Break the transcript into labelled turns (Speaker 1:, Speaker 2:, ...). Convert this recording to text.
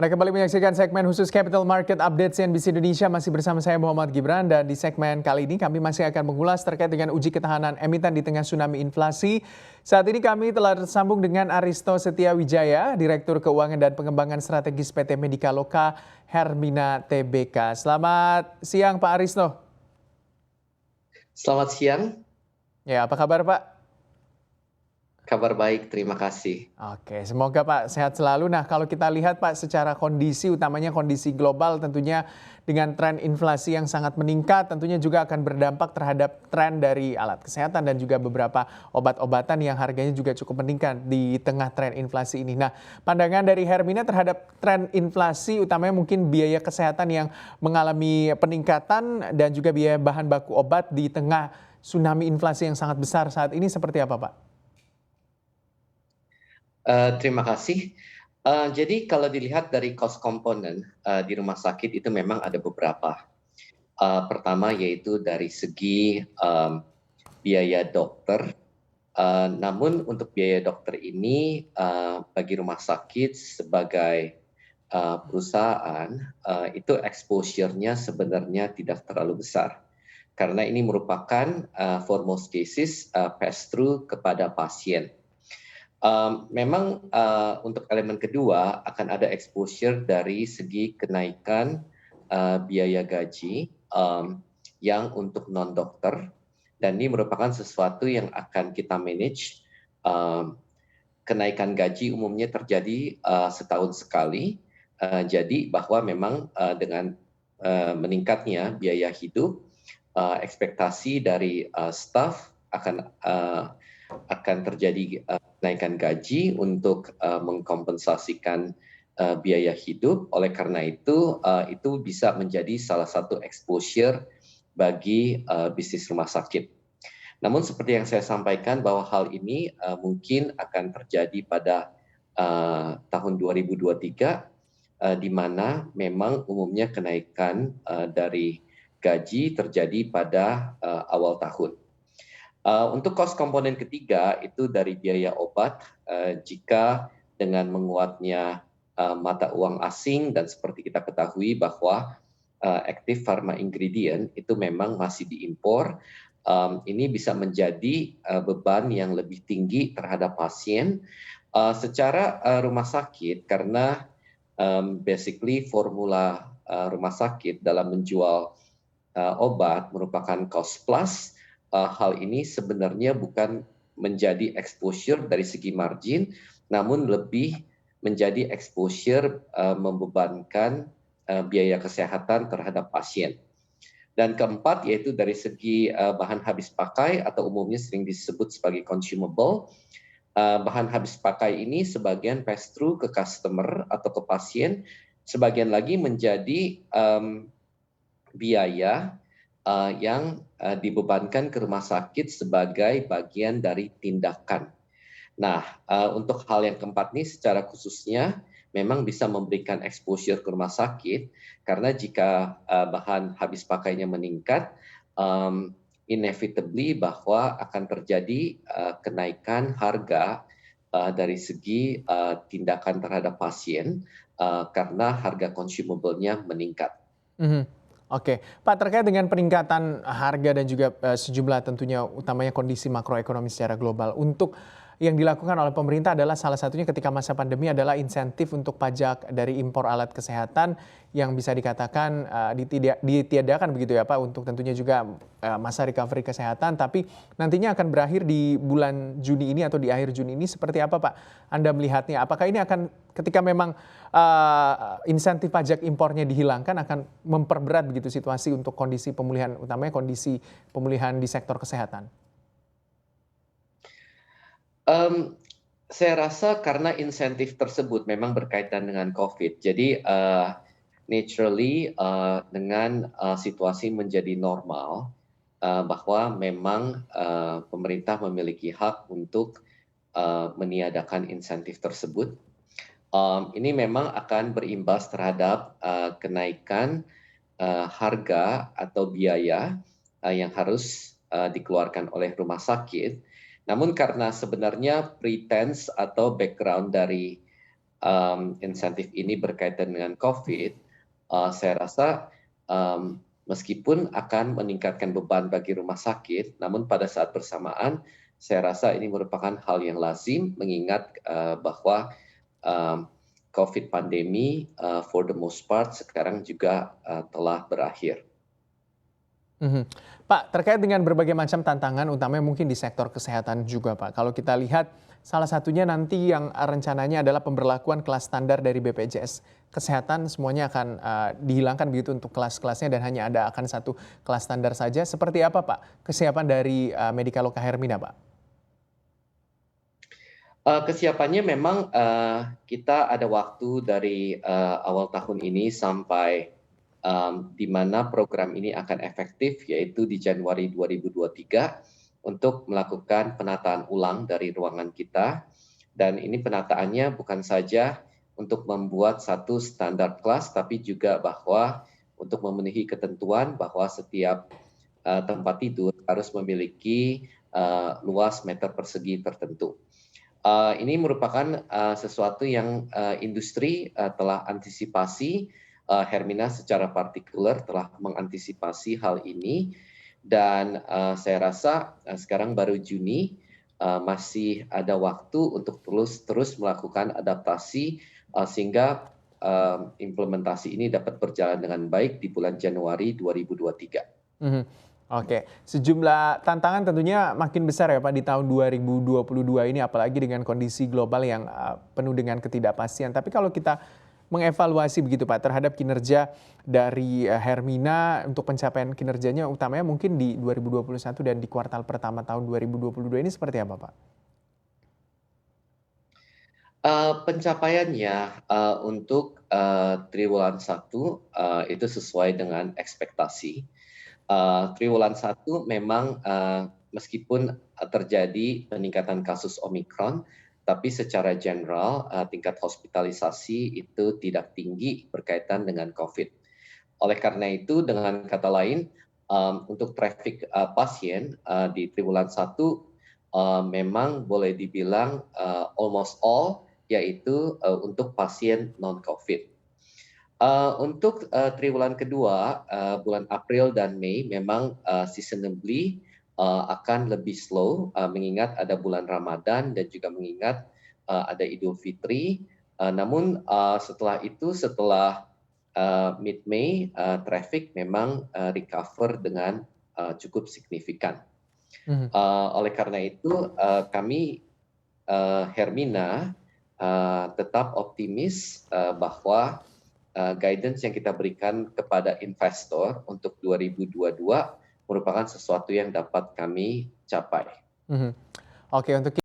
Speaker 1: Anda kembali menyaksikan segmen khusus Capital Market Update CNBC Indonesia. Masih bersama saya Muhammad Gibran, dan di segmen kali ini kami masih akan mengulas terkait dengan uji ketahanan emiten di tengah tsunami inflasi. Saat ini kami telah tersambung dengan Aristo Setia Wijaya, Direktur Keuangan dan Pengembangan Strategis PT Medikaloka Hermina Tbk. Selamat siang Pak Aristo.
Speaker 2: Selamat siang,
Speaker 1: Ya, apa kabar Pak?
Speaker 2: kabar baik, terima kasih.
Speaker 1: Oke, semoga Pak sehat selalu. Nah, kalau kita lihat Pak secara kondisi, utamanya kondisi global, tentunya dengan tren inflasi yang sangat meningkat, tentunya juga akan berdampak terhadap tren dari alat kesehatan dan juga beberapa obat-obatan yang harganya juga cukup meningkat di tengah tren inflasi ini. Nah, pandangan dari Hermina terhadap tren inflasi, utamanya mungkin biaya kesehatan yang mengalami peningkatan dan juga biaya bahan baku obat di tengah tsunami inflasi yang sangat besar saat ini seperti apa Pak?
Speaker 2: Terima kasih. Jadi kalau dilihat dari cost komponen di rumah sakit itu memang ada beberapa. Pertama yaitu dari segi biaya dokter. Namun untuk biaya dokter ini bagi rumah sakit sebagai perusahaan itu exposure-nya sebenarnya tidak terlalu besar. Karena ini merupakan for most cases pass through kepada pasien. Memang untuk elemen kedua akan ada exposure dari segi kenaikan biaya gaji yang untuk non-dokter, dan ini merupakan sesuatu yang akan kita manage. Kenaikan gaji umumnya terjadi setahun sekali, jadi bahwa memang dengan meningkatnya biaya hidup, ekspektasi dari staf akan terjadi kenaikan gaji untuk mengkompensasikan biaya hidup. Oleh karena itu bisa menjadi salah satu exposure bagi bisnis rumah sakit. Namun seperti yang saya sampaikan bahwa hal ini mungkin akan terjadi pada tahun 2023, di mana memang umumnya kenaikan dari gaji terjadi pada awal tahun. Untuk cost komponen ketiga itu dari biaya obat, jika dengan menguatnya mata uang asing dan seperti kita ketahui bahwa active pharma ingredient itu memang masih diimpor, ini bisa menjadi beban yang lebih tinggi terhadap pasien. Secara rumah sakit, karena basically formula rumah sakit dalam menjual obat merupakan cost plus, hal ini sebenarnya bukan menjadi exposure dari segi margin, namun lebih menjadi exposure membebankan biaya kesehatan terhadap pasien. Dan keempat yaitu dari segi bahan habis pakai atau umumnya sering disebut sebagai consumable. Bahan habis pakai ini sebagian pass through ke customer atau ke pasien, sebagian lagi menjadi biaya yang dibebankan ke rumah sakit sebagai bagian dari tindakan. Nah, untuk hal yang keempat ini secara khususnya memang bisa memberikan exposure ke rumah sakit, karena jika bahan habis pakainya meningkat, inevitably bahwa akan terjadi kenaikan harga dari segi tindakan terhadap pasien karena harga consumable-nya meningkat.
Speaker 1: Mhm. Oke, Pak, terkait dengan peningkatan harga dan juga sejumlah tentunya utamanya kondisi makroekonomi secara global, untuk yang dilakukan oleh pemerintah adalah salah satunya ketika masa pandemi adalah insentif untuk pajak dari impor alat kesehatan yang bisa dikatakan ditiadakan begitu ya Pak, untuk tentunya juga masa recovery kesehatan, tapi nantinya akan berakhir di bulan Juni ini atau di akhir Juni ini. Seperti apa Pak Anda melihatnya? Apakah ini akan ketika memang insentif pajak impornya dihilangkan akan memperberat begitu situasi untuk kondisi pemulihan, utamanya kondisi pemulihan di sektor kesehatan?
Speaker 2: Saya rasa karena insentif tersebut memang berkaitan dengan COVID, jadi naturally dengan situasi menjadi normal, bahwa memang pemerintah memiliki hak untuk meniadakan insentif tersebut. Ini memang akan berimbas terhadap kenaikan harga atau biaya yang harus dikeluarkan oleh rumah sakit. Namun karena sebenarnya pretense atau background dari insentif ini berkaitan dengan COVID, saya rasa meskipun akan meningkatkan beban bagi rumah sakit, namun pada saat bersamaan saya rasa ini merupakan hal yang lazim mengingat bahwa COVID pandemi for the most part sekarang juga telah berakhir.
Speaker 1: Mhm. Pak, terkait dengan berbagai macam tantangan, utamanya mungkin di sektor kesehatan juga, Pak. Kalau kita lihat, salah satunya nanti yang rencananya adalah pemberlakuan kelas standar dari BPJS Kesehatan, semuanya akan dihilangkan begitu untuk kelas-kelasnya dan hanya akan satu kelas standar saja. Seperti apa, Pak, kesiapan dari Medikaloka Hermina, Pak?
Speaker 2: Kesiapannya memang kita ada waktu dari awal tahun ini sampai di mana program ini akan efektif, yaitu di Januari 2023 untuk melakukan penataan ulang dari ruangan kita. Dan ini penataannya bukan saja untuk membuat satu standar kelas, tapi juga bahwa untuk memenuhi ketentuan bahwa setiap tempat tidur harus memiliki luas meter persegi tertentu. Ini merupakan sesuatu yang industri telah antisipasi. Hermina secara partikular telah mengantisipasi hal ini dan saya rasa sekarang baru Juni masih ada waktu untuk terus melakukan adaptasi sehingga implementasi ini dapat berjalan dengan baik di bulan Januari 2023.
Speaker 1: Mhm. Oke, sejumlah tantangan tentunya makin besar ya Pak di tahun 2022 ini apalagi dengan kondisi global yang penuh dengan ketidakpastian. Tapi kalau kita mengevaluasi begitu Pak terhadap kinerja dari Hermina untuk pencapaian kinerjanya utamanya mungkin di 2021 dan di kuartal pertama tahun 2022 ini seperti apa Pak?
Speaker 2: Pencapaiannya untuk triwulan 1 itu sesuai dengan ekspektasi. Triwulan 1 memang meskipun terjadi peningkatan kasus Omikron, tapi secara general tingkat hospitalisasi itu tidak tinggi berkaitan dengan COVID. Oleh karena itu, dengan kata lain, untuk traffic pasien di triwulan 1 memang boleh dibilang almost all, yaitu untuk pasien non-COVID. Untuk triwulan kedua, bulan April dan Mei memang seasonably akan lebih slow, mengingat ada bulan Ramadan dan juga mengingat ada Idul Fitri. Namun setelah itu, setelah mid-Mei, traffic memang recover dengan cukup signifikan.
Speaker 1: Mhm.
Speaker 2: Oleh karena itu, kami Hermina tetap optimis bahwa guidance yang kita berikan kepada investor untuk 2022 merupakan sesuatu yang dapat kami capai.
Speaker 1: Mhm. Oke, untuk